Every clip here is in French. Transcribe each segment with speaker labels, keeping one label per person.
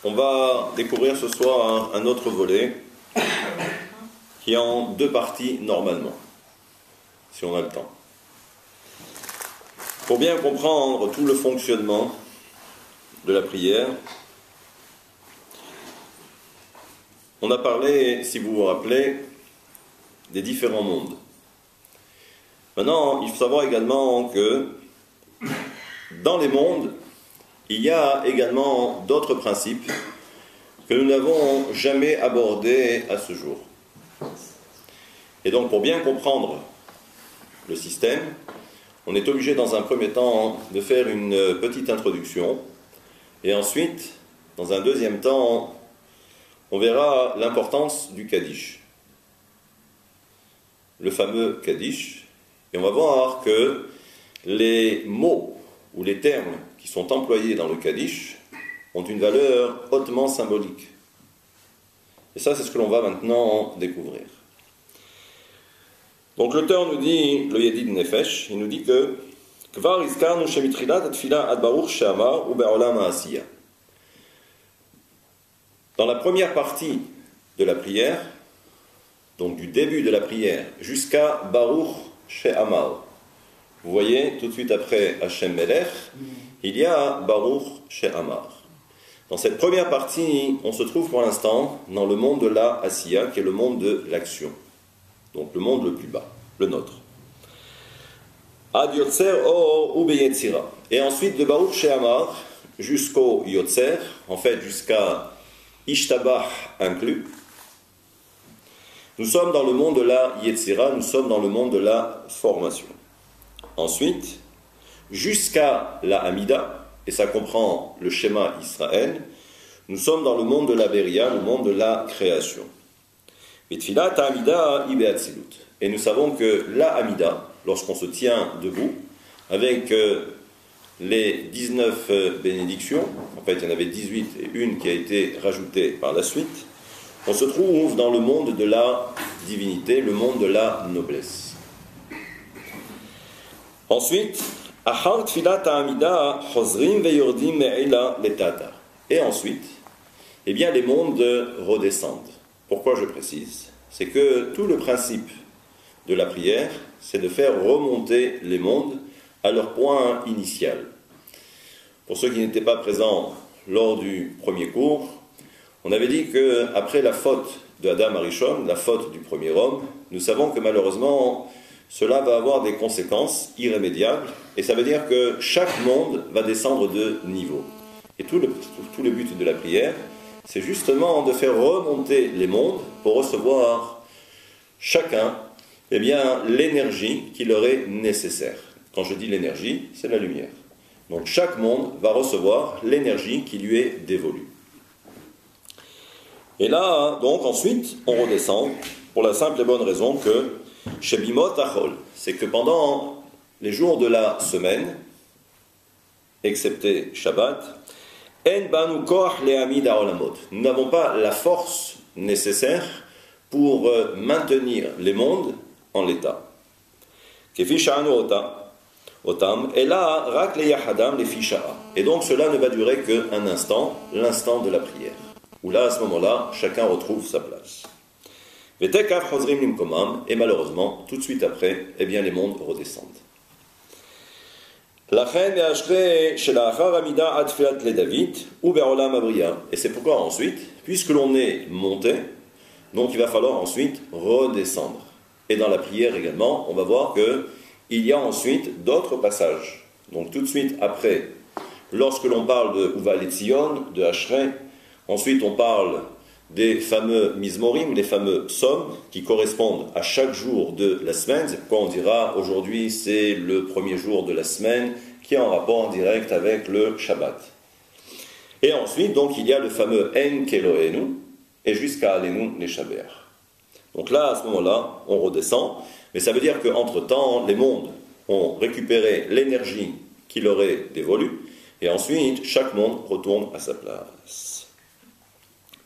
Speaker 1: On va découvrir ce soir un autre volet qui est en deux parties normalement, si on a le temps. Pour bien comprendre tout le fonctionnement de la prière, on a parlé, si vous vous rappelez, des différents mondes. Maintenant, il faut savoir également que dans les mondes, il y a également d'autres principes que nous n'avons jamais abordés à ce jour. Et donc, pour bien comprendre le système, on est obligé dans un premier temps de faire une petite introduction, et ensuite, dans un deuxième temps, on verra l'importance du Kaddish, le fameux Kaddish, et on va voir que les mots ou les termes qui sont employés dans le Kaddish ont une valeur hautement symbolique. Et ça, c'est ce que l'on va maintenant découvrir. Donc l'auteur nous dit, le Yedid Nefesh, il nous dit que Kvar izkarnu shemitrilat atfila ad baruch she'amar u be'olam ha'asiya. Dans la première partie de la prière, donc du début de la prière jusqu'à Baruch she'amar, vous voyez, tout de suite après Hashem Melech, il y a Baruch she'amar. Dans cette première partie, on se trouve pour l'instant dans le monde de la Asiya, qui est le monde de l'action. Donc le monde le plus bas, le nôtre. Ad Yotzer Or Ube Yetzira. Et ensuite de Baruch she'amar jusqu'au Yotzer, en fait jusqu'à Ishtabah inclus. Nous sommes dans le monde de la Yetzira, nous sommes dans le monde de la formation. Ensuite, jusqu'à la Hamida, et ça comprend le schéma Israël, nous sommes dans le monde de la Beria, le monde de la création. Et nous savons que la Hamida, lorsqu'on se tient debout, avec les 19 bénédictions, en fait il y en avait 18 et une qui a été rajoutée par la suite, on se trouve dans le monde de la divinité, le monde de la noblesse. Ensuite, et ensuite, eh bien les mondes redescendent. Pourquoi je précise? C'est que tout le principe de la prière, c'est de faire remonter les mondes à leur point initial. Pour ceux qui n'étaient pas présents lors du premier cours, on avait dit qu'après la faute de Adam Arishon, la faute du premier homme, nous savons que malheureusement, cela va avoir des conséquences irrémédiables, et ça veut dire que chaque monde va descendre de niveau. Et tout le but de la prière, c'est justement de faire remonter les mondes pour recevoir chacun l'énergie qui leur est nécessaire. Quand je dis l'énergie, c'est la lumière. Donc chaque monde va recevoir l'énergie qui lui est dévolue. Et là, donc ensuite, on redescend pour la simple et bonne raison que chez Bimot Achol, c'est que pendant les jours de la semaine, excepté Shabbat, En banu koach le'amid ha'olamot. Nous n'avons pas la force nécessaire pour maintenir les mondes en l'état. Kefi sha'anu otam, et là, rak le'yahadam le'fi sha'a. Et donc cela ne va durer qu'un instant, l'instant de la prière, où là, à ce moment-là, chacun retrouve sa place. Vetekaf chozrim limkomam, et malheureusement, tout de suite après, eh bien les mondes redescendent. Et c'est pourquoi ensuite, puisque l'on est monté, donc il va falloir ensuite redescendre. Et dans la prière également, on va voir qu'il y a ensuite d'autres passages. Donc tout de suite après, lorsque l'on parle de Uva Letzion, de Ashrei, ensuite on parle des fameux Mizmorim, les fameux psaumes qui correspondent à chaque jour de la semaine. C'est pourquoi on dira aujourd'hui c'est le premier jour de la semaine qui est en rapport en direct avec le Shabbat. Et ensuite, donc, il y a le fameux En Keloenu et jusqu'à Alenu Neshaber. Donc là, à ce moment-là, on redescend, mais ça veut dire qu'entre-temps, les mondes ont récupéré l'énergie qui leur est dévolue et ensuite, chaque monde retourne à sa place.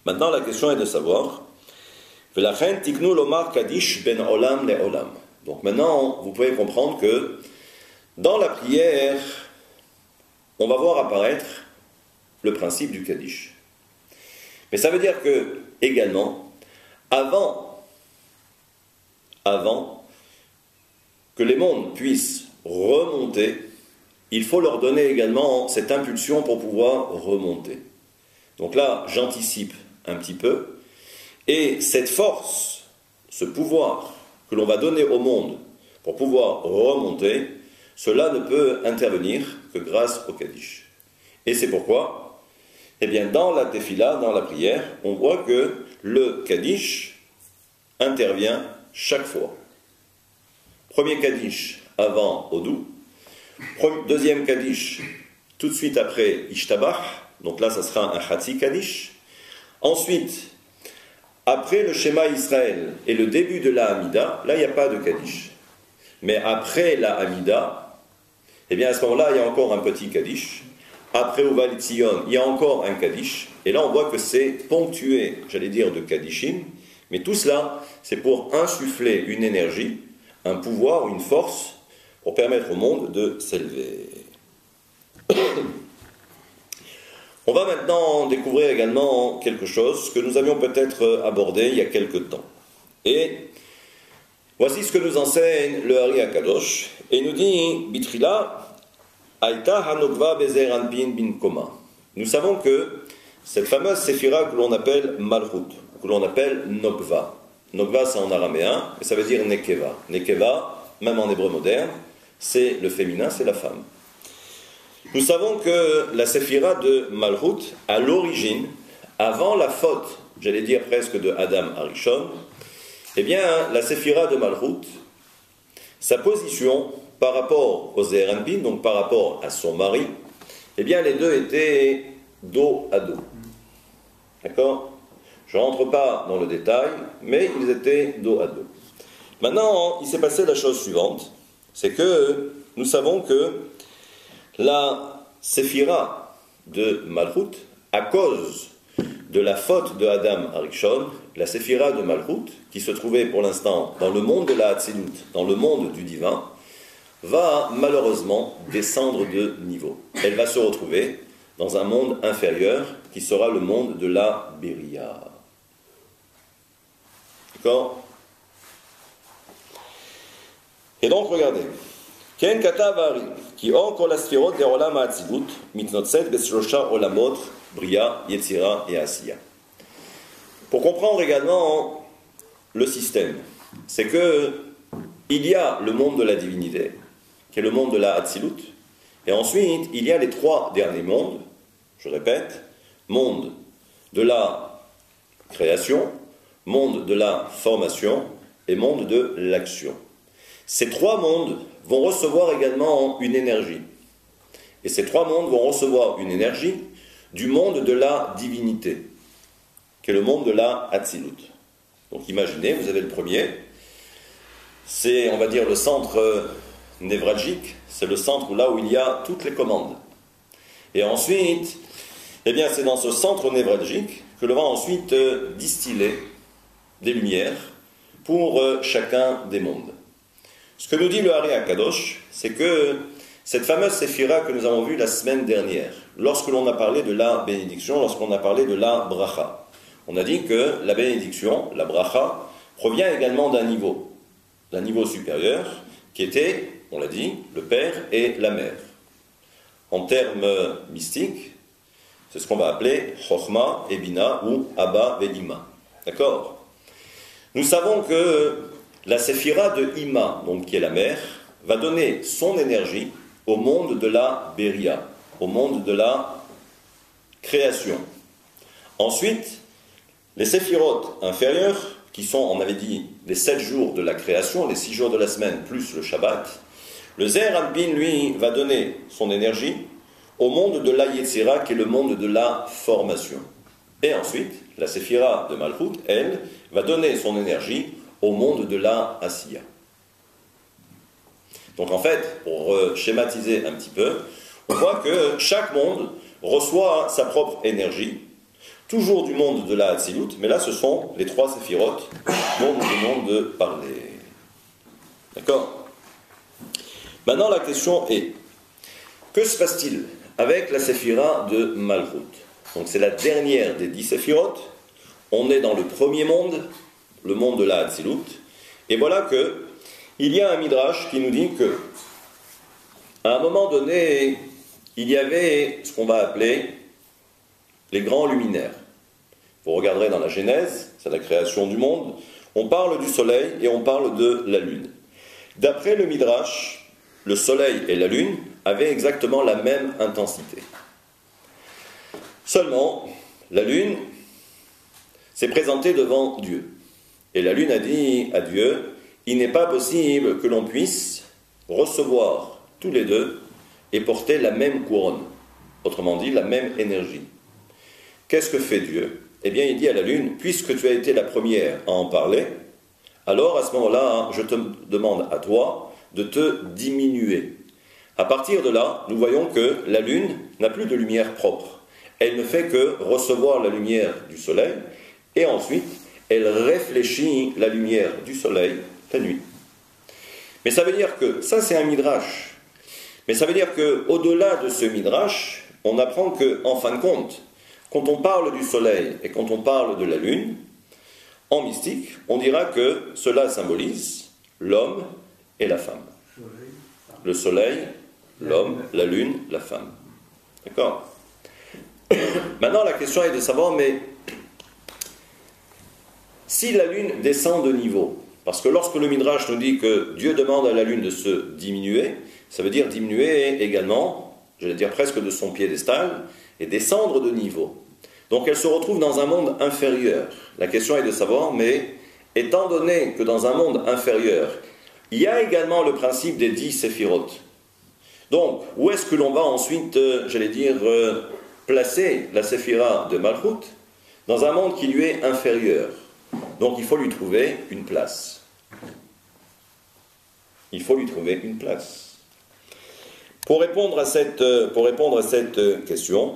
Speaker 1: Maintenant, la question est de savoir Velachen tiknu lomar kaddish ben olam le olam. Donc maintenant, vous pouvez comprendre que dans la prière, on va voir apparaître le principe du Kaddish. Mais ça veut dire que, également, avant que les mondes puissent remonter, il faut leur donner également cette impulsion pour pouvoir remonter. Donc là, j'anticipe un petit peu. Et cette force, ce pouvoir que l'on va donner au monde pour pouvoir remonter, cela ne peut intervenir que grâce au Kaddish. Et c'est pourquoi, eh bien, dans la Tefila, dans la prière, on voit que le Kaddish intervient chaque fois. Premier Kaddish avant Odou, deuxième Kaddish tout de suite après Ishtabach, donc là ça sera un Hatzi Kaddish. Ensuite, après le Shema Israël et le début de la Hamida, là il n'y a pas de Kaddish. Mais après la Hamida, eh bien à ce moment-là il y a encore un petit Kaddish. Après Uva Litzion, il y a encore un Kaddish. Et là on voit que c'est ponctué, j'allais dire, de Kaddishim. Mais tout cela, c'est pour insuffler une énergie, un pouvoir, une force, pour permettre au monde de s'élever. On va maintenant découvrir également quelque chose que nous avions peut-être abordé il y a quelque temps. Et voici ce que nous enseigne le Hari HaKadosh. Et il nous dit, Bitrila, Aïta Hanokva Bezer Anpin Bin Koma. Nous savons que cette fameuse séphira que l'on appelle Malchut, que l'on appelle Nokva. Nokva c'est en araméen, et ça veut dire Nekeva. Nekeva, même en hébreu moderne, c'est le féminin, c'est la femme. Nous savons que la séphira de Malchut, à l'origine, avant la faute, j'allais dire presque de Adam Arishon, eh bien, la séphira de Malchut, sa position par rapport au Zeir Anpin, donc par rapport à son mari, eh bien, les deux étaient dos à dos. D'accord ? Je ne rentre pas dans le détail, mais ils étaient dos à dos. Maintenant, il s'est passé la chose suivante, c'est que nous savons que la séphira de Malchut, à cause de la faute de Adam Arishon, la séphira de Malchut, qui se trouvait pour l'instant dans le monde de la Hatzilut, dans le monde du divin, va malheureusement descendre de niveau. Elle va se retrouver dans un monde inférieur, qui sera le monde de la Beria. D'accord ? Et donc, regardez. Ken katav Ari, ki or kol asfirot de olam ha'atzilut, mitnotzet beshlosha olamot, Bria, Yetzira et Asiya. Pour comprendre également le système, c'est que il y a le monde de la divinité, qui est le monde de la Hatzilut, et ensuite il y a les trois derniers mondes, je répète, monde de la création, monde de la formation et monde de l'action. Ces trois mondes vont recevoir également une énergie. Et ces trois mondes vont recevoir une énergie du monde de la divinité, qui est le monde de la Hatzilut. Donc imaginez, vous avez le premier, c'est, on va dire, le centre névralgique, c'est le centre là où il y a toutes les commandes. Et ensuite, eh bien, c'est dans ce centre névralgique que l'on va ensuite distiller des lumières pour chacun des mondes. Ce que nous dit le Hari HaKadosh, c'est que cette fameuse séphira que nous avons vue la semaine dernière, lorsque l'on a parlé de la bénédiction, lorsqu'on a parlé de la bracha, on a dit que la bénédiction, la bracha, provient également d'un niveau supérieur, qui était, on l'a dit, le père et la mère. En termes mystiques, c'est ce qu'on va appeler Chochma et Bina ou Abba et Ima. D'accord ? Nous savons que la séphira de Ima, donc qui est la mère, va donner son énergie au monde de la Beria, au monde de la création. Ensuite, les séphirotes inférieures, qui sont, on avait dit, les 7 jours de la création, les 6 jours de la semaine, plus le Shabbat, le Zeir Anpin, lui, va donner son énergie au monde de la Yetzira, qui est le monde de la formation. Et ensuite, la séphira de Malchut, elle, va donner son énergie au monde de la Asiya. Donc en fait, pour schématiser un petit peu, on voit que chaque monde reçoit sa propre énergie, toujours du monde de la Hatzilut, mais là ce sont les 3 séphirotes dont nous venons de parler. D'accord ? Maintenant la question est, que se passe-t-il avec la séphira de Malchut ? Donc c'est la dernière des 10 séphirotes. On est dans le premier monde, le monde de la Hatzilut. Et voilà que il y a un midrash qui nous dit que à un moment donné, il y avait ce qu'on va appeler les grands luminaires. Vous regarderez dans la Genèse, c'est la création du monde, on parle du soleil et on parle de la lune. D'après le midrash, le soleil et la lune avaient exactement la même intensité. Seulement, la lune s'est présentée devant Dieu. Et la lune a dit à Dieu, il n'est pas possible que l'on puisse recevoir tous les deux et porter la même couronne. Autrement dit, la même énergie. Qu'est-ce que fait Dieu? Eh bien, il dit à la lune, puisque tu as été la première à en parler, alors à ce moment-là, je te demande à toi de te diminuer. À partir de là, nous voyons que la lune n'a plus de lumière propre. Elle ne fait que recevoir la lumière du soleil et ensuite, elle réfléchit la lumière du soleil la nuit. Mais ça veut dire que, ça c'est un midrash, mais ça veut dire qu'au-delà de ce midrash, on apprend qu'en fin de compte, quand on parle du soleil et quand on parle de la lune, en mystique, on dira que cela symbolise l'homme et la femme. Le soleil, l'homme, la lune, la femme. D'accord? Maintenant, la question est de savoir, mais si la lune descend de niveau, parce que lorsque le Midrash nous dit que Dieu demande à la lune de se diminuer, ça veut dire diminuer également, j'allais dire presque de son piédestal, et descendre de niveau. Donc elle se retrouve dans un monde inférieur. La question est de savoir, mais étant donné que dans un monde inférieur, il y a également le principe des 10 séphirotes. Donc, où est-ce que l'on va ensuite, j'allais dire, placer la séphira de Malchut? Dans un monde qui lui est inférieur. Donc il faut lui trouver une place. Il faut lui trouver une place. Pour répondre à cette question,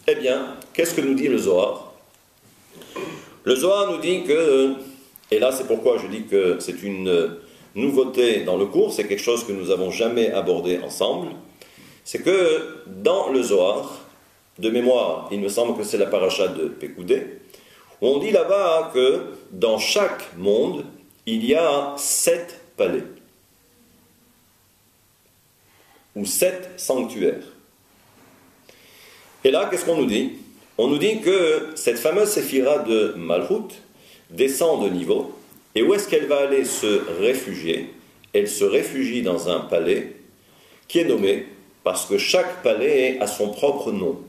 Speaker 1: eh bien, qu'est-ce que nous dit le Zohar? Le Zohar nous dit que, et là c'est pourquoi je dis que c'est une nouveauté dans le cours, c'est quelque chose que nous n'avons jamais abordé ensemble, c'est que dans le Zohar, de mémoire, il me semble que c'est la paracha de Pekoudé, on dit là-bas que dans chaque monde, il y a 7 palais, ou 7 sanctuaires. Et là, qu'est-ce qu'on nous dit? On nous dit que cette fameuse séphira de Malchut descend de niveau, et où est-ce qu'elle va aller se réfugier? Elle se réfugie dans un palais qui est nommé, parce que chaque palais a son propre nom.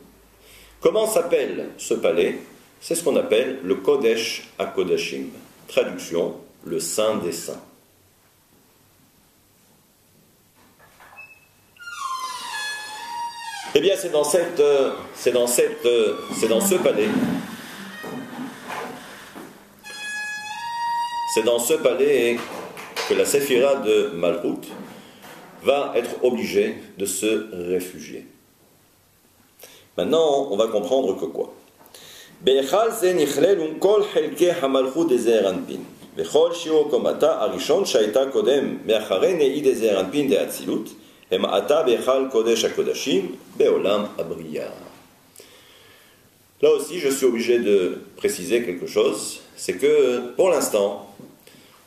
Speaker 1: Comment s'appelle ce palais? C'est ce qu'on appelle le Kodesh HaKodashim. Traduction, le Saint des Saints. Eh bien, c'est dans ce palais que la séphira de Malchut va être obligée de se réfugier. Maintenant, on va comprendre que quoi? Bechal ze nichlelun kol chelke hamalchut de Ze'er Anpin. Bechol shiur komata arishon shaita kodem me'achare ne'i de Ze'er Anpin de Hatzilut. Hema'ata bechal kodesh hakodashim be'olam abriya. Là aussi, je suis obligé de préciser quelque chose. C'est que, pour l'instant,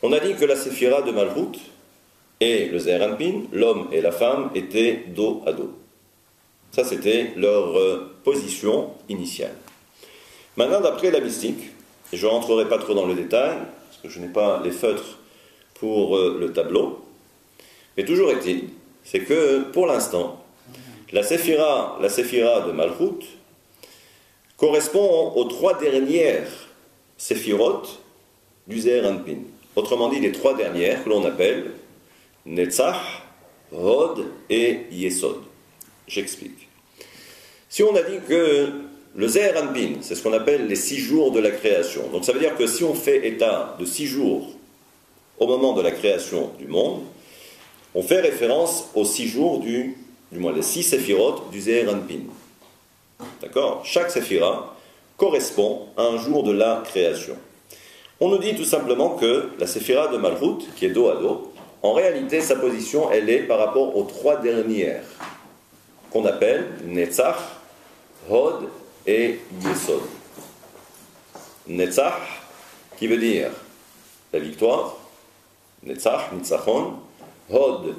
Speaker 1: on a dit que la séphira de Malchut et le Ze'er Anpin, l'homme et la femme, étaient dos à dos. Ça, c'était leur position initiale. Maintenant, d'après la mystique, et je ne rentrerai pas trop dans le détail, parce que je n'ai pas les feutres pour le tableau, mais toujours est-il, c'est que, pour l'instant, la séphira de Malchut correspond aux 3 dernières séphirotes du Ze'er Anpin. Autrement dit, les 3 dernières que l'on appelle Netzach, Hod et Yesod. J'explique. Si on a dit que le Ze'er Anpin, c'est ce qu'on appelle les 6 jours de la création. Donc ça veut dire que si on fait état de 6 jours au moment de la création du monde, on fait référence aux 6 jours du moins les 6 séphirotes du Ze'er Anpin. D'accord? Chaque séphira correspond à un jour de la création. On nous dit tout simplement que la séphira de Malchut, qui est dos à dos, en réalité sa position elle est par rapport aux 3 dernières, qu'on appelle Netzach, Hod et Yesod. Netzach, qui veut dire la victoire. Netzach, Nitzachon. Hod,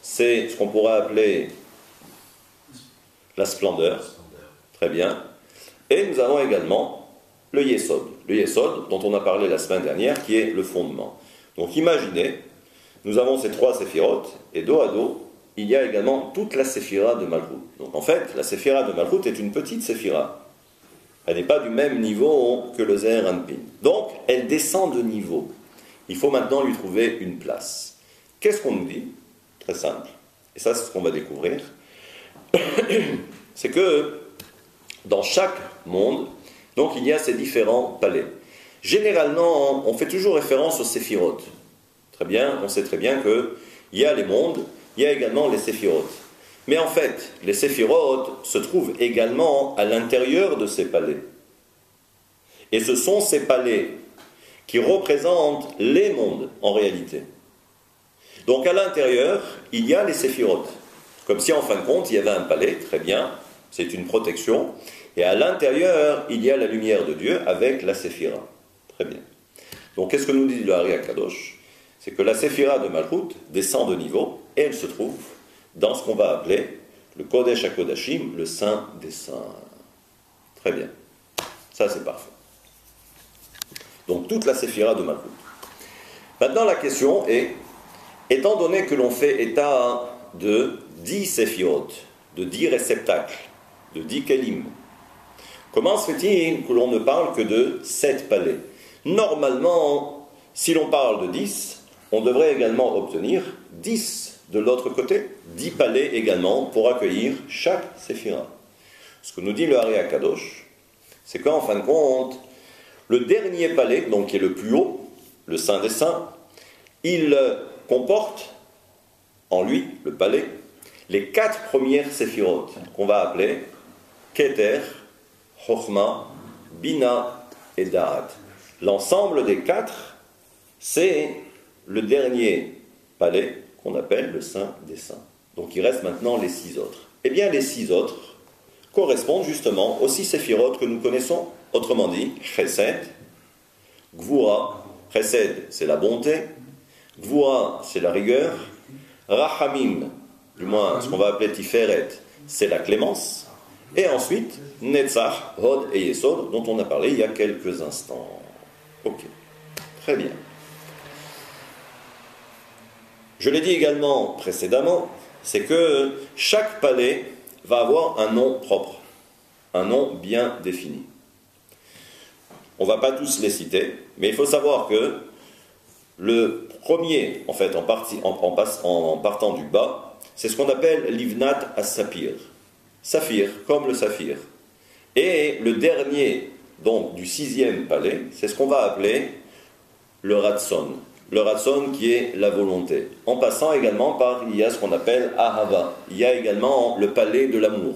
Speaker 1: c'est ce qu'on pourrait appeler la splendeur. Très bien. Et nous avons également le Yesod. Le Yesod, dont on a parlé la semaine dernière, qui est le fondement. Donc imaginez, nous avons ces trois séphirotes, et dos à dos, il y a également toute la séphira de Malchut. Donc en fait, la séphira de Malchut est une petite séphira. Elle n'est pas du même niveau que le Zeher Anpin. Donc, elle descend de niveau. Il faut maintenant lui trouver une place. Qu'est-ce qu'on nous dit? Très simple. Et ça, c'est ce qu'on va découvrir. C'est que dans chaque monde, donc il y a ces différents palais. Généralement, on fait toujours référence aux séphirotes. Très bien, on sait très bien qu'il y a les mondes, il y a également les séphirotes. Mais en fait, les séphirotes se trouvent également à l'intérieur de ces palais. Et ce sont ces palais qui représentent les mondes en réalité. Donc à l'intérieur, il y a les séphirotes. Comme si en fin de compte, il y avait un palais, très bien, c'est une protection. Et à l'intérieur, il y a la lumière de Dieu avec la séphira. Très bien. Donc qu'est-ce que nous dit le Hari HaKadosh? C'est que la séphira de Malchut descend de niveau et elle se trouve dans ce qu'on va appeler le Kodesh HaKodashim, le Saint des Saints. Très bien. Ça, c'est parfait. Donc, toute la séphira de Malchut. Maintenant, la question est, étant donné que l'on fait état de 10 séphirotes, de 10 réceptacles, de 10 kelim, comment se fait-il que l'on ne parle que de 7 palais? Normalement, si l'on parle de 10, on devrait également obtenir 10 de l'autre côté, 10 palais également pour accueillir chaque séphira. Ce que nous dit le Hari HaKadosh, c'est qu'en fin de compte, le dernier palais, donc qui est le plus haut, le Saint des Saints, il comporte en lui, le palais, les 4 premières séphirotes qu'on va appeler Keter, Chochma, Bina et Da'at. L'ensemble des 4, c'est le dernier palais qu'on appelle le Saint des Saints. Donc il reste maintenant les 6 autres. Eh bien les 6 autres correspondent justement aux 6 séphirotes que nous connaissons. Autrement dit, Chesed, Gvura, Chesed c'est la bonté, Gvura c'est la rigueur, Rachamim, du moins ce qu'on va appeler Tiferet, c'est la clémence, et ensuite Netzach, Hod et Yesod, dont on a parlé il y a quelques instants. Ok, très bien. Je l'ai dit également précédemment, c'est que chaque palais va avoir un nom propre, un nom bien défini. On ne va pas tous les citer, mais il faut savoir que le premier, en fait, en partant du bas, c'est ce qu'on appelle l'Ivnat as-Saphir. Saphir, comme le saphir. Et le dernier, donc du 6e palais, c'est ce qu'on va appeler le Ratson. Le Ratson qui est la volonté. En passant également par, il y a ce qu'on appelle Ahava. Il y a également le palais de l'amour.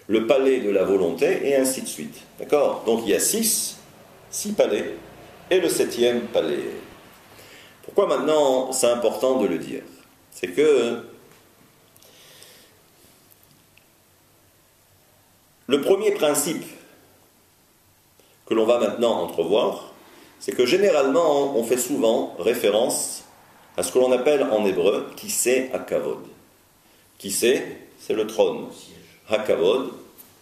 Speaker 1: Le palais de la volonté, et ainsi de suite. D'accord? Donc il y a 6 palais, et le 7e palais. Pourquoi maintenant c'est important de le dire? C'est que le premier principe que l'on va maintenant entrevoir, c'est que généralement on fait souvent référence à ce que l'on appelle en hébreu Kiseh HaKavod. Kiseh, c'est le trône. HaKavod,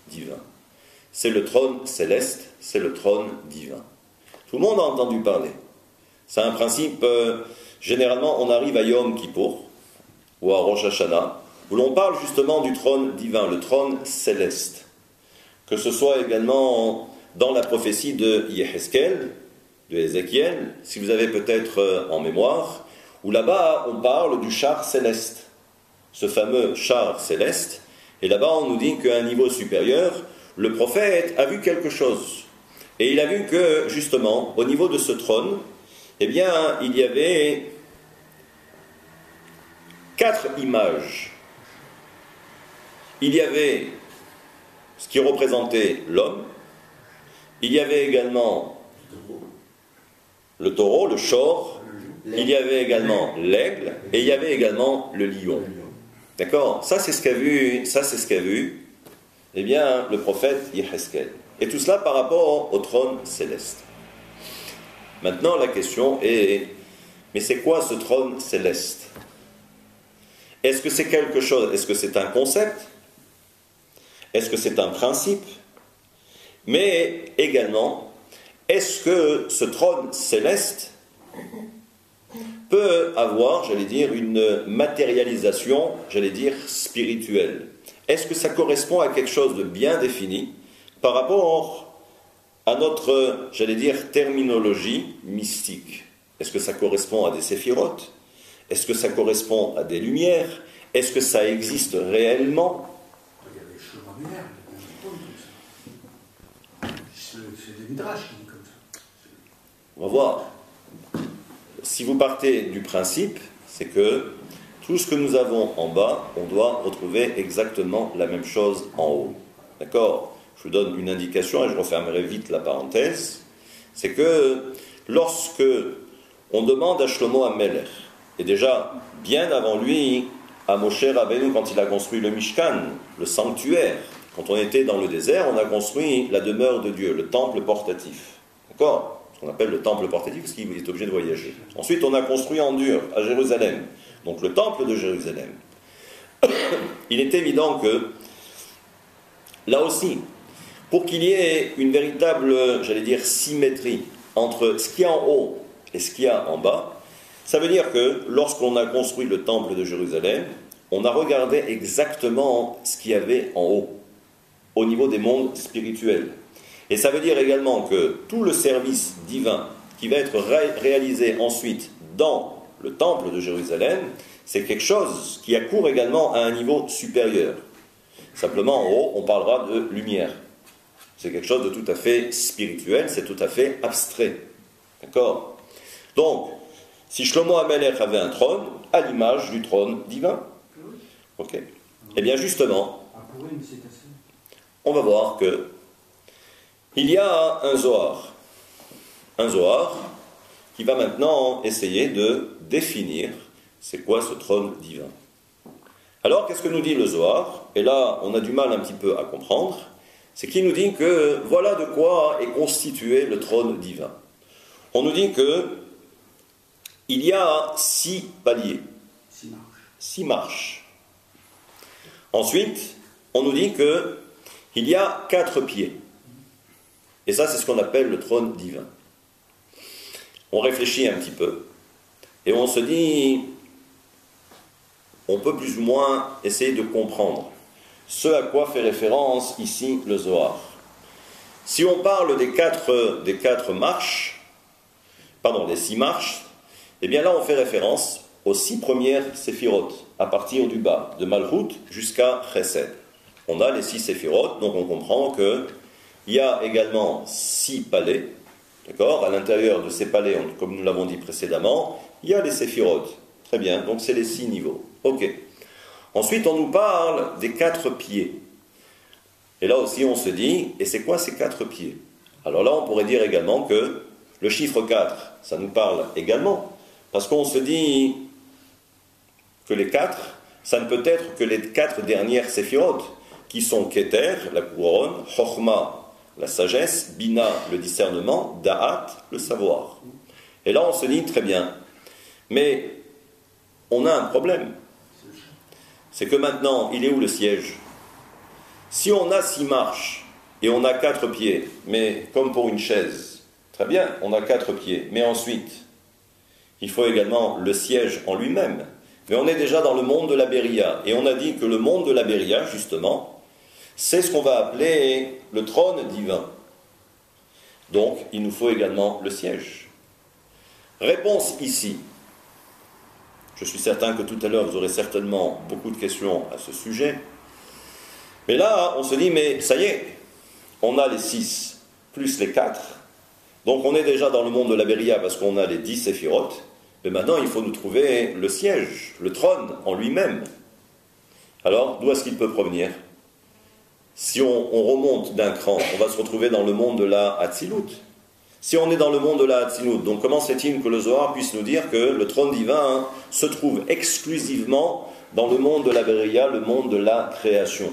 Speaker 1: divin. C'est le trône céleste, c'est le trône divin. Tout le monde a entendu parler. C'est un principe, généralement on arrive à Yom Kippour, ou à Rosh Hashanah, où l'on parle justement du trône divin, le trône céleste. Que ce soit également dans la prophétie de Yehezkel, de Ézéchiel, si vous avez peut-être en mémoire, où là-bas on parle du char céleste. Ce fameux char céleste, et là-bas on nous dit qu'à un niveau supérieur, le prophète a vu quelque chose. Et il a vu que, justement, au niveau de ce trône, eh bien, il y avait 4 images. Il y avait ce qui représentait l'homme. Il y avait également le taureau, le shor. Il y avait également l'aigle. Et il y avait également le lion. D'accord? Ça, c'est ce qu'a vu Eh bien, le prophète Yeheskel. Et tout cela par rapport au trône céleste. Maintenant, la question est, mais c'est quoi ce trône céleste? Est-ce que c'est quelque chose? Est-ce que c'est un concept? Est-ce que c'est un principe? Mais également, est-ce que ce trône céleste peut avoir, j'allais dire, une matérialisation, j'allais dire, spirituelle? Est-ce que ça correspond à quelque chose de bien défini par rapport à notre, j'allais dire, terminologie mystique? Est-ce que ça correspond à des séphirotes? Est-ce que ça correspond à des lumières? Est-ce que ça existe réellement?
Speaker 2: Il y a des chemins lunaires, comme ça. C'est des midrash qui disent comme ça.
Speaker 1: On va voir. Si vous partez du principe, c'est que tout ce que nous avons en bas, on doit retrouver exactement la même chose en haut. D'accord? Je vous donne une indication et je refermerai vite la parenthèse. C'est que lorsque on demande à Shlomo HaMelech, et déjà bien avant lui, à Moshe Rabbeinu, quand il a construit le Mishkan, le sanctuaire, quand on était dans le désert, on a construit la demeure de Dieu, le temple portatif. D'accord? Ce qu'on appelle le temple portatif, parce qu'il est obligé de voyager. Ensuite, on a construit en dur, à Jérusalem, donc le temple de Jérusalem. Il est évident que, là aussi, pour qu'il y ait une véritable, j'allais dire, symétrie entre ce qu'il y a en haut et ce qu'il y a en bas, ça veut dire que lorsqu'on a construit le temple de Jérusalem, on a regardé exactement ce qu'il y avait en haut, au niveau des mondes spirituels. Et ça veut dire également que tout le service divin qui va être réalisé ensuite dans le temple de Jérusalem, c'est quelque chose qui accourt également à un niveau supérieur. Simplement, en haut, on parlera de lumière. C'est quelque chose de tout à fait spirituel, c'est tout à fait abstrait. D'accord? Donc, si Shlomo HaMelech avait un trône, à l'image du trône divin. Ok. Eh bien, justement, on va voir que il y a un Zohar. Un Zohar qui va maintenant essayer de définir c'est quoi ce trône divin. Alors, qu'est-ce que nous dit le Zohar? Et là, on a du mal un petit peu à comprendre. C'est qu'il nous dit que voilà de quoi est constitué le trône divin. On nous dit que il y a 6 paliers, 6 marches. Ensuite, on nous dit qu'il y a 4 pieds. Et ça, c'est ce qu'on appelle le trône divin. On réfléchit un petit peu et on se dit, on peut plus ou moins essayer de comprendre ce à quoi fait référence ici le Zohar. Si on parle des 4 marches, pardon, des 6 marches, eh bien là on fait référence aux 6 premières séphirotes, à partir du bas, de Malchut jusqu'à Chesed. On a les 6 séphirotes, donc on comprend qu'il y a également 6 palais, d'accord? À l'intérieur de ces palais, comme nous l'avons dit précédemment, il y a les séphirotes. Très bien, donc c'est les 6 niveaux. Ok. Ensuite, on nous parle des 4 pieds. Et là aussi, on se dit, et c'est quoi ces 4 pieds? Alors là, on pourrait dire également que le chiffre 4, ça nous parle également. Parce qu'on se dit que les 4, ça ne peut être que les 4 dernières séphirotes, qui sont Keter, la couronne, Chochma, la sagesse, Bina, le discernement, Da'at, le savoir. Et là, on se dit, très bien, mais on a un problème. C'est que maintenant, il est où le siège? Si on a 6 marches, et on a 4 pieds, mais comme pour une chaise, très bien, on a 4 pieds, mais ensuite, il faut également le siège en lui-même. Mais on est déjà dans le monde de la Béria, et on a dit que le monde de la Béria, justement, c'est ce qu'on va appeler le trône divin. Donc, il nous faut également le siège. Réponse ici. Je suis certain que tout à l'heure, vous aurez certainement beaucoup de questions à ce sujet. Mais là, on se dit, mais ça y est, on a les 6 plus les 4. Donc on est déjà dans le monde de la Béria parce qu'on a les 10 séphirotes. Mais maintenant, il faut nous trouver le siège, le trône en lui-même. Alors, d'où est-ce qu'il peut provenir? Si on remonte d'un cran, on va se retrouver dans le monde de la Hatzilut. Si on est dans le monde de la Hatzilut, donc comment se fait-il que le Zohar puisse nous dire que le trône divin se trouve exclusivement dans le monde de la Béria, le monde de la création?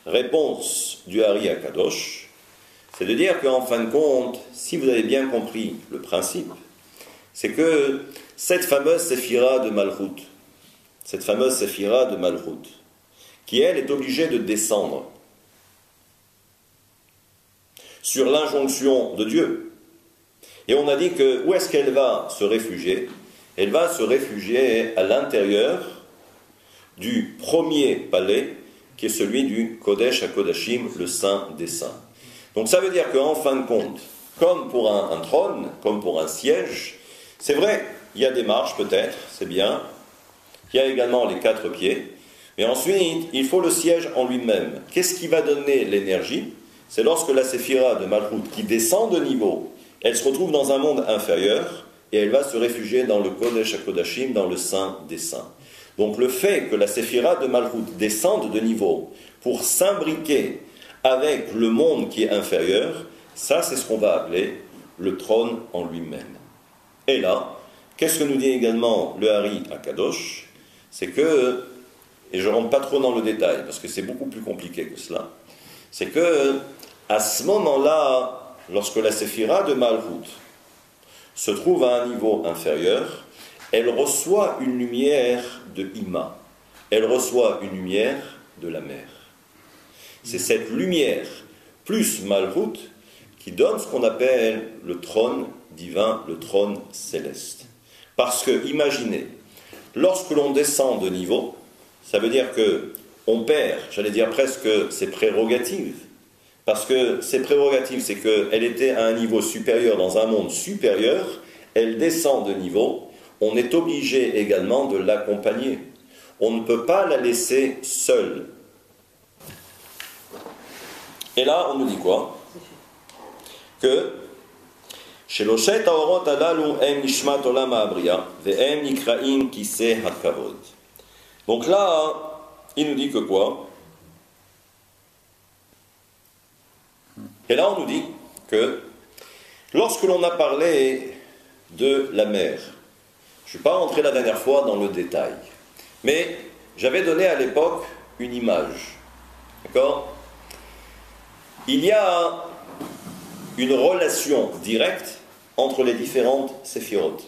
Speaker 1: réponse du Hari Akadosh, c'est de dire qu'en fin de compte, si vous avez bien compris le principe, c'est que cette fameuse séphira de Malchut, qui elle est obligée de descendre sur l'injonction de Dieu. Et on a dit que où est-ce qu'elle va se réfugier? Elle va se réfugier à l'intérieur du premier palais, qui est celui du Kodesh HaKodashim, le Saint des Saints. Donc ça veut dire qu'en fin de compte, comme pour un trône, comme pour un siège, c'est vrai, il y a des marches peut-être, c'est bien, il y a également les 4 pieds, mais ensuite, il faut le siège en lui-même. Qu'est-ce qui va donner l'énergie? C'est lorsque la séphira de Malchut, qui descend de niveau, elle se retrouve dans un monde inférieur, et elle va se réfugier dans le Kodesh HaKodashim, dans le Saint des Saints. Donc le fait que la séphira de Malchut descende de niveau pour s'imbriquer avec le monde qui est inférieur, ça c'est ce qu'on va appeler le trône en lui-même. Et là, qu'est-ce que nous dit également le Hari Akadosh? C'est que, et je ne rentre pas trop dans le détail, parce que c'est beaucoup plus compliqué que cela, c'est que, à ce moment-là, lorsque la séphira de Malchut se trouve à un niveau inférieur, elle reçoit une lumière de Ima, elle reçoit une lumière de la mer. C'est cette lumière, plus Malchut, qui donne ce qu'on appelle le trône divin, le trône céleste. Parce que, imaginez, lorsque l'on descend de niveau, ça veut dire qu'on perd, j'allais dire presque, ses prérogatives. Parce que ses prérogatives, c'est qu'elle était à un niveau supérieur, dans un monde supérieur, elle descend de niveau, on est obligé également de l'accompagner. On ne peut pas la laisser seule. Et là, on nous dit quoi? Que Sheloshet haorot halalu em nishmat olam ha'abriya ve'em nikra'im kiseh hakavod. Donc là, il nous dit que quoi? Et là, on nous dit que lorsque l'on a parlé de la mer, je ne suis pas rentré la dernière fois dans le détail, mais j'avais donné à l'époque une image. D'accord? Il y a une relation directe entre les différentes séphirotes.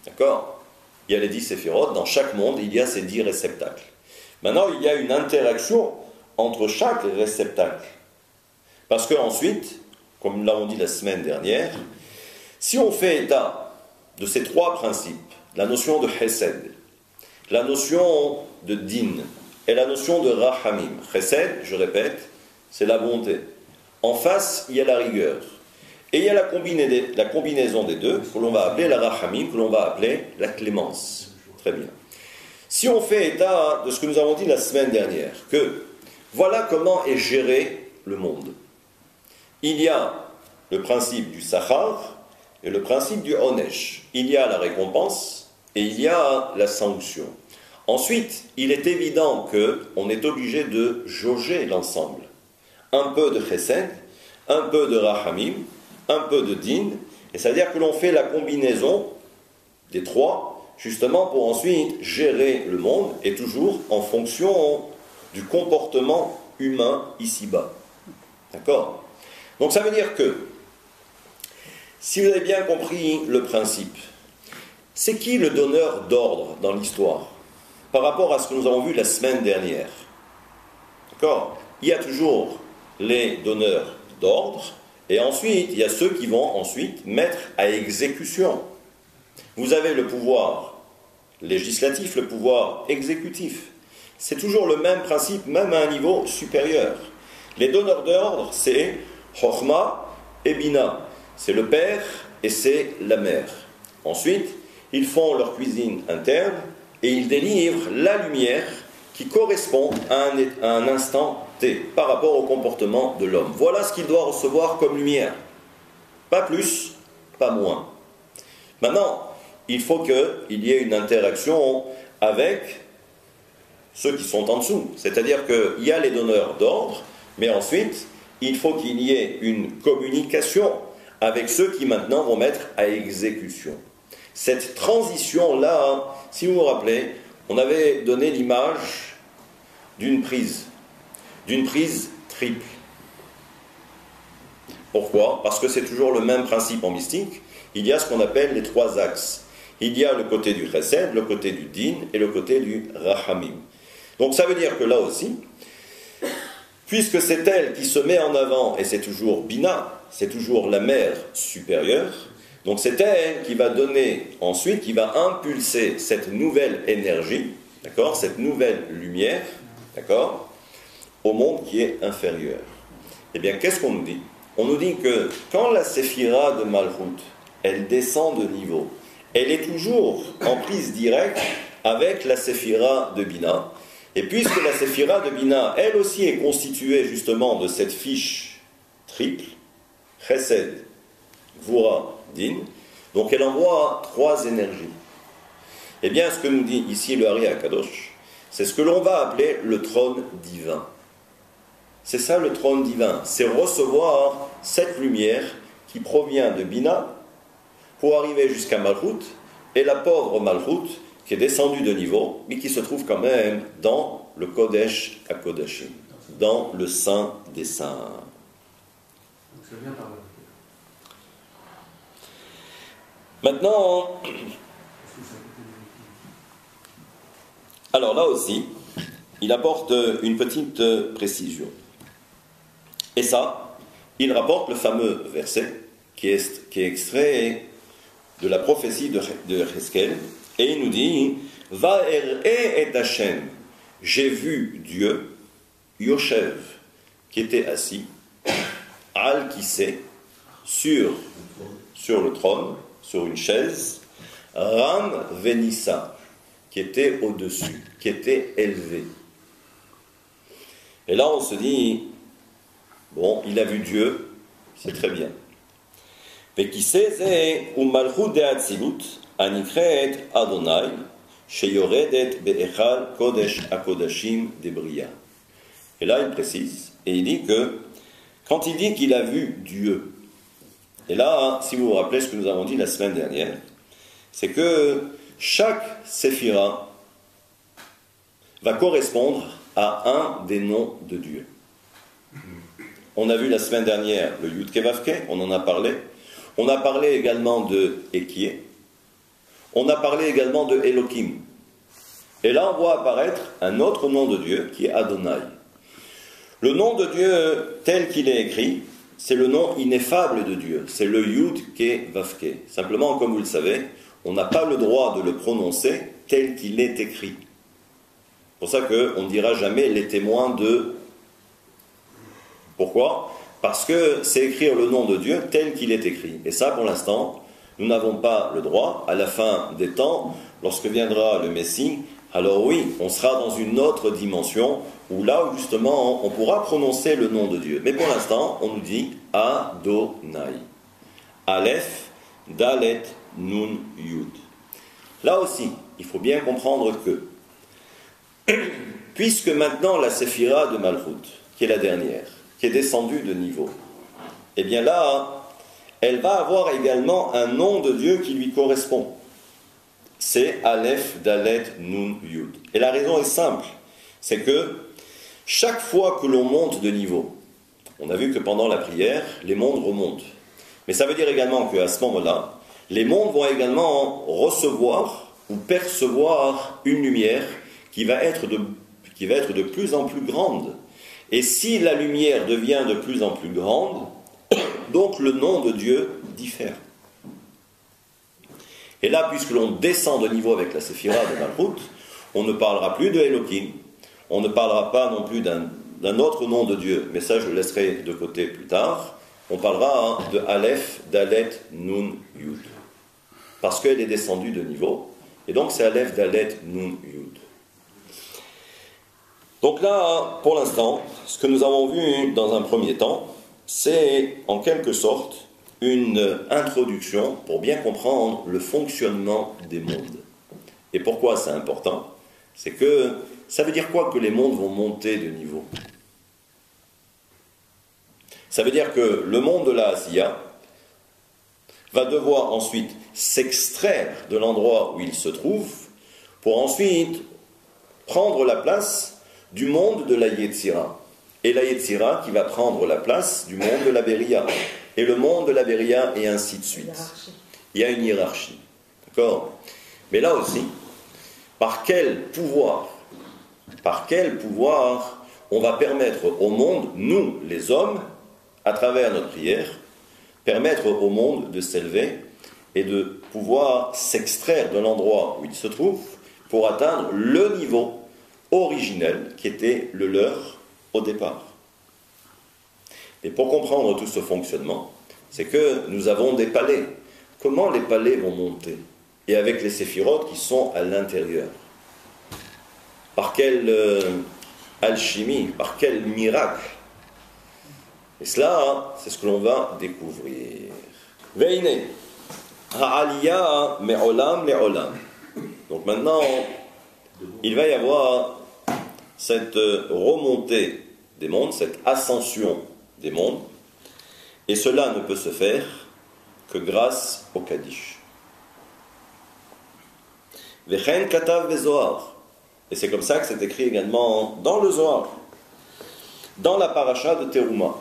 Speaker 1: D'accord? Il y a les 10 séphirotes, dans chaque monde, il y a ces 10 réceptacles. Maintenant, il y a une interaction entre chaque réceptacle. Parce qu'ensuite, comme nous l'avons dit la semaine dernière, si on fait état de ces 3 principes, la notion de Chesed, la notion de Din et la notion de Rahamim. Chesed, je répète, c'est la bonté. En face, il y a la rigueur. Et il y a la combinaison des deux, que l'on va appeler la Rahamim, que l'on va appeler la clémence. Très bien. Si on fait état de ce que nous avons dit la semaine dernière, que voilà comment est géré le monde. Il y a le principe du Sachar et le principe du Onesh. Il y a la récompense et il y a la sanction. Ensuite, il est évident qu'on est obligé de jauger l'ensemble. Un peu de Chesed, un peu de Rahamim, un peu de Din, et c'est-à-dire que l'on fait la combinaison des 3, justement pour ensuite gérer le monde, et toujours en fonction du comportement humain ici-bas. D'accord? Donc ça veut dire que, si vous avez bien compris le principe, c'est qui le donneur d'ordre dans l'histoire par rapport à ce que nous avons vu la semaine dernière? D'accord? Il y a toujours les donneurs d'ordre, et ensuite, il y a ceux qui vont ensuite mettre à exécution. Vous avez le pouvoir législatif, le pouvoir exécutif. C'est toujours le même principe, même à un niveau supérieur. Les donneurs d'ordre, c'est Chokhma et Bina. C'est le père et c'est la mère. Ensuite, ils font leur cuisine interne et ils délivrent la lumière qui correspond à un instant T par rapport au comportement de l'homme. Voilà ce qu'il doit recevoir comme lumière. Pas plus, pas moins. Maintenant, il faut qu'il y ait une interaction avec ceux qui sont en dessous. C'est-à-dire qu'il y a les donneurs d'ordre, mais ensuite, il faut qu'il y ait une communication avec ceux qui maintenant vont mettre à exécution. Cette transition-là, si vous vous rappelez, on avait donné l'image d'une prise. d'une prise triple. Pourquoi? Parce que c'est toujours le même principe en mystique. Il y a ce qu'on appelle les trois axes. Il y a le côté du chesed, le côté du din et le côté du rahamim. Donc ça veut dire que là aussi, puisque c'est elle qui se met en avant, et c'est toujours Bina, c'est toujours la mère supérieure, donc c'est elle qui va donner ensuite, qui va impulser cette nouvelle énergie, d'accord, cette nouvelle lumière, d'accord, au monde qui est inférieur. Eh bien, qu'est-ce qu'on nous dit? On nous dit que quand la séphira de Malchut, elle descend de niveau, elle est toujours en prise directe avec la séphira de Bina. Et puisque la séphira de Bina, elle aussi est constituée justement de cette fiche triple, Chesed, Gvura, Din, donc elle envoie trois énergies. Eh bien, ce que nous dit ici le Hari HaKadosh, c'est ce que l'on va appeler le trône divin. C'est ça le trône divin, c'est recevoir cette lumière qui provient de Bina pour arriver jusqu'à Malchut, et la pauvre Malchut qui est descendue de niveau, mais qui se trouve quand même dans le Kodesh HaKodashim, dans le Saint des Saints.
Speaker 2: Donc ça vient par là.
Speaker 1: Maintenant, alors là aussi, il apporte une petite précision. Et ça, il rapporte le fameux verset qui est extrait de la prophétie de Cheskel, et il nous dit « Va'er'e et Hashem » j'ai vu Dieu, Yoshev, qui était assis, Al Kissé, sur le trône, sur une chaise, Ram Venissa, qui était au-dessus, qui était élevé. Et là on se dit, bon, il a vu Dieu, c'est très bien. Et là il précise, et il dit que, quand il dit qu'il a vu Dieu, et là, si vous vous rappelez ce que nous avons dit la semaine dernière, c'est que chaque séphira va correspondre à un des noms de Dieu. On a vu la semaine dernière le Yud Kevavke, on en a parlé. On a parlé également de Ekie. On a parlé également de Elohim. Et là, on voit apparaître un autre nom de Dieu qui est Adonai. Le nom de Dieu tel qu'il est écrit, c'est le nom ineffable de Dieu. C'est le Yud Kevavke. Simplement, comme vous le savez, on n'a pas le droit de le prononcer tel qu'il est écrit. C'est pour ça qu'on ne dira jamais les témoins de... Pourquoi ? Parce que c'est écrire le nom de Dieu tel qu'il est écrit. Et ça, pour l'instant, nous n'avons pas le droit. À la fin des temps, lorsque viendra le Messie, alors oui, on sera dans une autre dimension, où là, justement, on pourra prononcer le nom de Dieu. Mais pour l'instant, on nous dit Adonai. Aleph, Dalet, Nun, Yud. Là aussi, il faut bien comprendre que, puisque maintenant la séphira de Malchut, qui est la dernière, qui est descendue de niveau, et bien là, elle va avoir également un nom de Dieu qui lui correspond. C'est Aleph, Dalet, Nun, Yud. Et la raison est simple, c'est que chaque fois que l'on monte de niveau, on a vu que pendant la prière, les mondes remontent. Mais ça veut dire également qu'à ce moment-là, les mondes vont également recevoir ou percevoir une lumière qui va être de plus en plus grande. Et si la lumière devient de plus en plus grande, donc le nom de Dieu diffère. Et là, puisque l'on descend de niveau avec la séphira de Malchut, on ne parlera plus de Elohim, on ne parlera pas non plus d'un autre nom de Dieu, mais ça je le laisserai de côté plus tard. On parlera de Aleph, Dalet, Nun, Yud. Parce qu'elle est descendue de niveau, et donc c'est Aleph, Dalet, Nun, Yud. Donc là, pour l'instant, ce que nous avons vu dans un premier temps, c'est en quelque sorte une introduction pour bien comprendre le fonctionnement des mondes. Et pourquoi c'est important ? C'est que ça veut dire quoi que les mondes vont monter de niveau ? Ça veut dire que le monde de la Asiya va devoir ensuite s'extraire de l'endroit où il se trouve pour ensuite prendre la place du monde de la Yetzira. et la Yetzira qui va prendre la place du monde de la Beria. Et le monde de la Beria, et ainsi de suite. Il y a une hiérarchie. D'accord? Mais là aussi, par quel pouvoir on va permettre au monde, nous, les hommes, à travers notre prière, permettre au monde de s'élever et de pouvoir s'extraire de l'endroit où il se trouve pour atteindre le niveau originel qui était le leur au départ. Et pour comprendre tout ce fonctionnement, c'est que nous avons des palais. Comment les palais vont monter? Et avec les séphirotes qui sont à l'intérieur. Par quelle alchimie, par quel miracle? Et cela, c'est ce que l'on va découvrir. Veine, ha'aliyah me'olam le'olam. Donc maintenant, il va y avoir cette remontée des mondes, cette ascension des mondes, et cela ne peut se faire que grâce au Kaddish. Vechen katav bezohar. Et c'est comme ça que c'est écrit également dans le Zohar, dans la paracha de Teruma.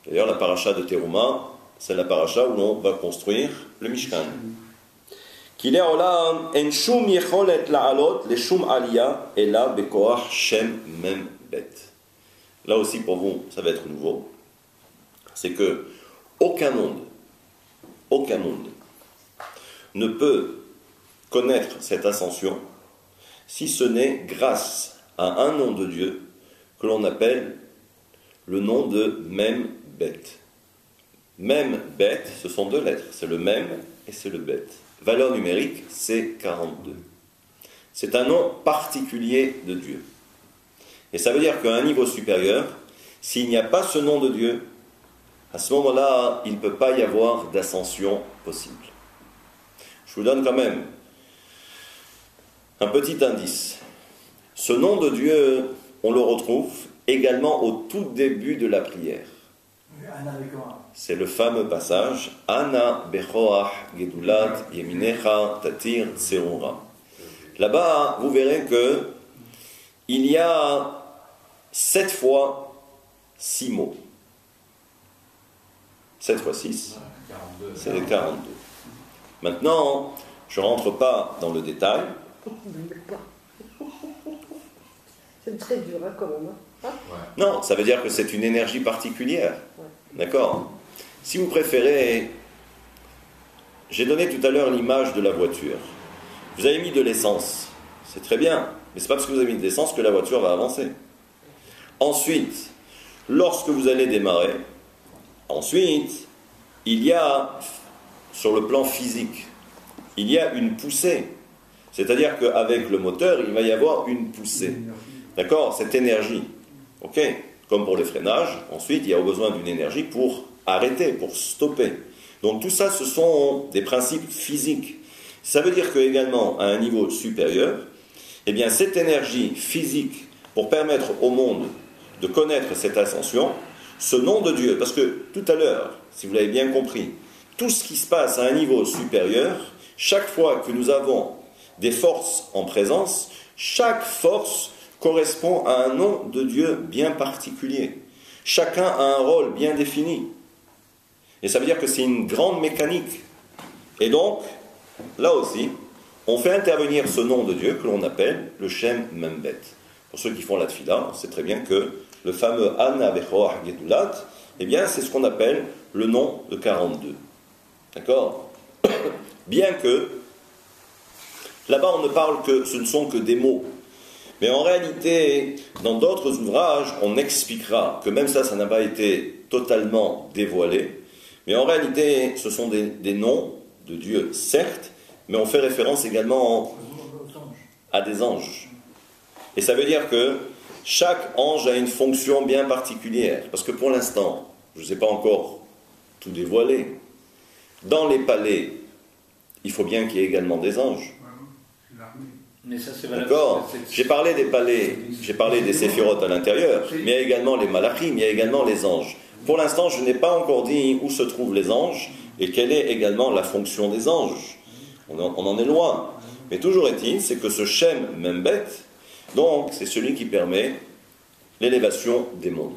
Speaker 1: D'ailleurs, la paracha de Teruma, c'est la paracha où l'on va construire le Mishkan. Qu'il olam en shum yecholet la'alot le shum aliyah ela bekoach shem mem bet. Là aussi pour vous, ça va être nouveau. C'est que aucun monde ne peut connaître cette ascension si ce n'est grâce à un nom de Dieu que l'on appelle le nom de Mem Bet. Mem Bet, ce sont deux lettres, c'est le Mem et c'est le Bet. Valeur numérique, c'est 42. C'est un nom particulier de Dieu. Et ça veut dire qu'à un niveau supérieur, s'il n'y a pas ce nom de Dieu, à ce moment-là, il ne peut pas y avoir d'ascension possible. Je vous donne quand même un petit indice. Ce nom de Dieu, on le retrouve également au tout début de la prière. C'est le fameux passage Ana bechoach gedulat yeminecha tatir tserura. Là-bas, vous verrez que il y a 7 fois 6 mots. 7 fois 6, c'est les 42. Maintenant, je ne rentre pas dans le détail.
Speaker 3: C'est très dur, hein, quand même. Hein?
Speaker 1: Non, ça veut dire que c'est une énergie particulière. D'accord? Si vous préférez, j'ai donné tout à l'heure l'image de la voiture. Vous avez mis de l'essence, c'est très bien, mais ce n'est pas parce que vous avez mis de l'essence que la voiture va avancer. Ensuite, lorsque vous allez démarrer, il y a, sur le plan physique, il y a une poussée. C'est-à-dire qu'avec le moteur, il va y avoir une poussée. D'accord? Cette énergie. Ok? Comme pour le freinage, ensuite, il y a besoin d'une énergie pour arrêter, pour stopper. Donc tout ça, ce sont des principes physiques. Ça veut dire qu'également, à un niveau supérieur, eh bien, cette énergie physique, pour permettre au monde de connaître cette ascension, ce nom de Dieu, parce que tout à l'heure, si vous l'avez bien compris, tout ce qui se passe à un niveau supérieur, chaque fois que nous avons des forces en présence, chaque force correspond à un nom de Dieu bien particulier. Chacun a un rôle bien défini. Et ça veut dire que c'est une grande mécanique. Et donc, là aussi, on fait intervenir ce nom de Dieu que l'on appelle le Shem Membet. Pour ceux qui font la tfila, on sait très bien que le fameux Anna Bechoach Gedulat, eh bien, c'est ce qu'on appelle le nom de 42. D'accord? Bien que, là-bas, on ne parle que, ce ne sont que des mots. Mais en réalité, dans d'autres ouvrages, on expliquera que même ça n'a pas été totalement dévoilé. Mais en réalité, ce sont des noms de Dieu, certes, mais on fait référence également à des anges. Et ça veut dire que chaque ange a une fonction bien particulière. Parce que pour l'instant, je ne sais pas encore tout dévoilé. Dans les palais, il faut bien qu'il y ait également des anges.
Speaker 2: Mais ça, c'est
Speaker 1: d'accord? J'ai parlé des palais, j'ai parlé des séphirotes à l'intérieur, mais il y a également les malachim, il y a également les anges. Pour l'instant, je n'ai pas encore dit où se trouvent les anges et quelle est également la fonction des anges. On en est loin. Mais toujours est-il, c'est que ce Shem Membet, donc, c'est celui qui permet l'élévation des mondes.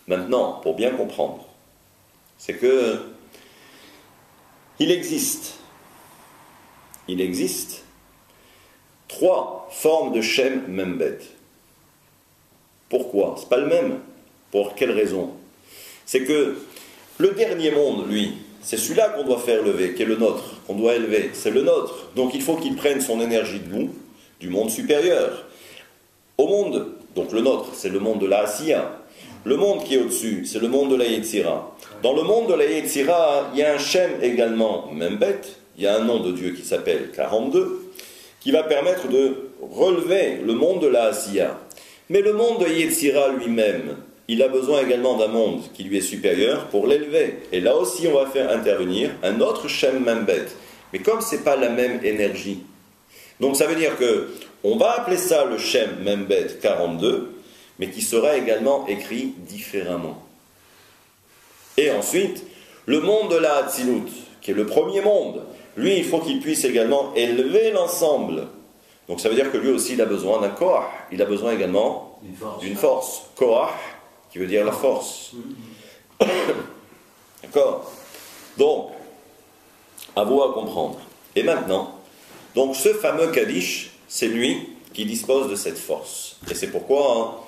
Speaker 1: Maintenant, pour bien comprendre, c'est que il existe 3 formes de Shem Membet. Pourquoi? C'est pas le même. Pour quelle raison? C'est que le dernier monde, lui, c'est celui-là qu'on doit faire lever, qui est le nôtre, qu'on doit élever, c'est le nôtre. Donc il faut qu'il prenne son énergie de nous, du monde supérieur. Au monde, donc le nôtre, c'est le monde de la Asiya. Le monde qui est au-dessus, c'est le monde de la Yetzira. Dans le monde de la Yetzira, il y a un Shem également, Membet, il y a un nom de Dieu qui s'appelle 42, qui va permettre de relever le monde de la Asiya. Mais le monde de Yetzira lui-même, il a besoin également d'un monde qui lui est supérieur pour l'élever. Et là aussi, on va faire intervenir un autre Shem Membet. Mais comme ce n'est pas la même énergie, donc ça veut dire que on va appeler ça le Shem Membet 42, mais qui sera également écrit différemment. Et ensuite, le monde de la Hatzilut, qui est le premier monde, lui, il faut qu'il puisse également élever l'ensemble. Donc ça veut dire que lui aussi, il a besoin d'un Koach. Il a besoin également d'une force. Koach, qui veut dire la force. D'accord? Donc, à vous à comprendre. Et maintenant, donc ce fameux Kaddish, c'est lui qui dispose de cette force. Et c'est pourquoi,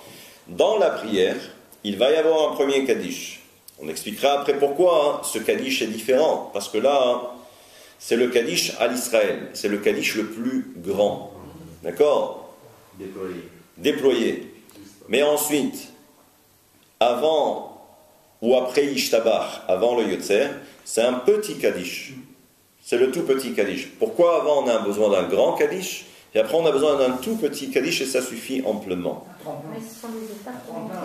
Speaker 1: dans la prière, il va y avoir un premier Kaddish. On expliquera après pourquoi ce Kaddish est différent. Parce que là, c'est le Kaddish à l'Israël. C'est le Kaddish le plus grand. D'accord? Déployé. Mais ensuite, avant ou après Ishtabach, avant le Yotzer, c'est un petit Kaddish. C'est le tout petit Kaddish. Pourquoi avant on a besoin d'un grand Kaddish et après on a besoin d'un tout petit Kaddish et ça suffit amplement.
Speaker 3: Mais ce sont les étapes pour entrer.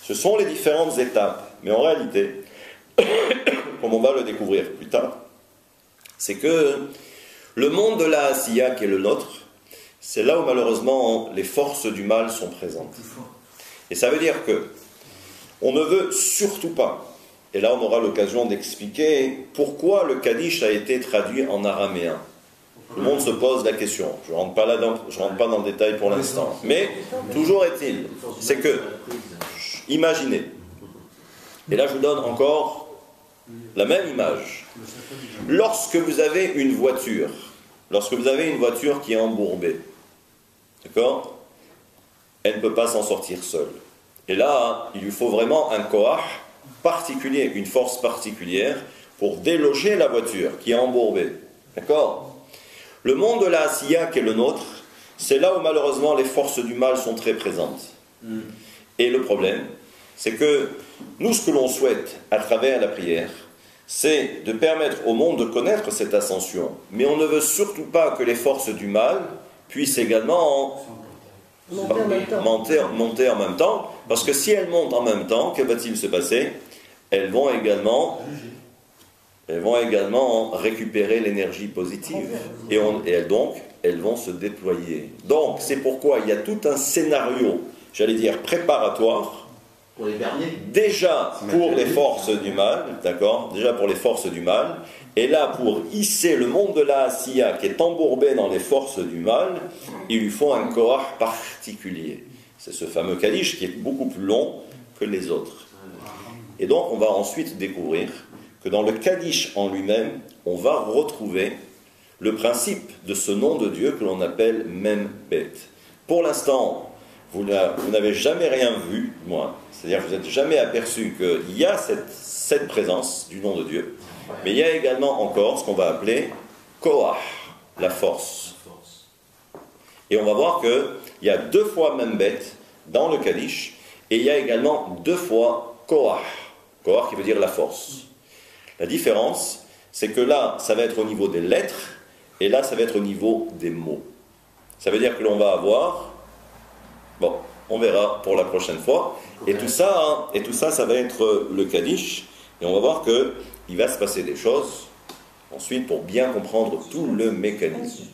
Speaker 1: Ce sont les différentes étapes. Mais en réalité, comme on va le découvrir plus tard, c'est que le monde de la Asiya qui est le nôtre, c'est là où malheureusement les forces du mal sont présentes. Et ça veut dire que on ne veut surtout pas, et là on aura l'occasion d'expliquer pourquoi le Kaddish a été traduit en araméen. Le monde se pose la question, je ne rentre pas dans le détail pour l'instant, mais toujours est-il, c'est que, imaginez, et là je vous donne encore la même image, lorsque vous avez une voiture qui est embourbée, d'accord? Elle ne peut pas s'en sortir seule. Et là, il lui faut vraiment un koach particulier, une force particulière pour déloger la voiture qui est embourbée. D'accord? Le monde de la Asiya qui est le nôtre, c'est là où malheureusement les forces du mal sont très présentes. Et le problème, c'est que nous, ce que l'on souhaite à travers la prière, c'est de permettre au monde de connaître cette ascension. Mais on ne veut surtout pas que les forces du mal puissent également monter en même temps, parce que si elles montent en même temps, que va-t-il se passer? Elles vont également récupérer l'énergie positive et elles vont se déployer. Donc c'est pourquoi il y a tout un scénario, j'allais dire préparatoire,
Speaker 4: pour les derniers.
Speaker 1: Déjà pour les forces du mal, d'accord? Déjà pour les forces du mal, et là pour hisser le monde de la Asiya qui est embourbé dans les forces du mal, il lui faut un koach particulier. C'est ce fameux Kaddish qui est beaucoup plus long que les autres. Et donc on va ensuite découvrir que dans le Kaddish en lui-même, on va retrouver le principe de ce nom de Dieu que l'on appelle Membet. Pour l'instant, vous n'avez jamais rien vu, moi, c'est-à-dire que vous n'êtes jamais aperçu qu'il y a cette présence du nom de Dieu, mais il y a également encore ce qu'on va appeler Koach, la force. Et on va voir qu'il y a 2 fois Membet dans le Kaddish, et il y a également 2 fois Koach. Koach qui veut dire la force. La différence, c'est que là, ça va être au niveau des lettres, et là, ça va être au niveau des mots. Ça veut dire que l'on va avoir... Bon, on verra pour la prochaine fois. Et tout ça, ça va être le Kaddish. Et on va voir qu'il va se passer des choses, ensuite, pour bien comprendre tout le mécanisme.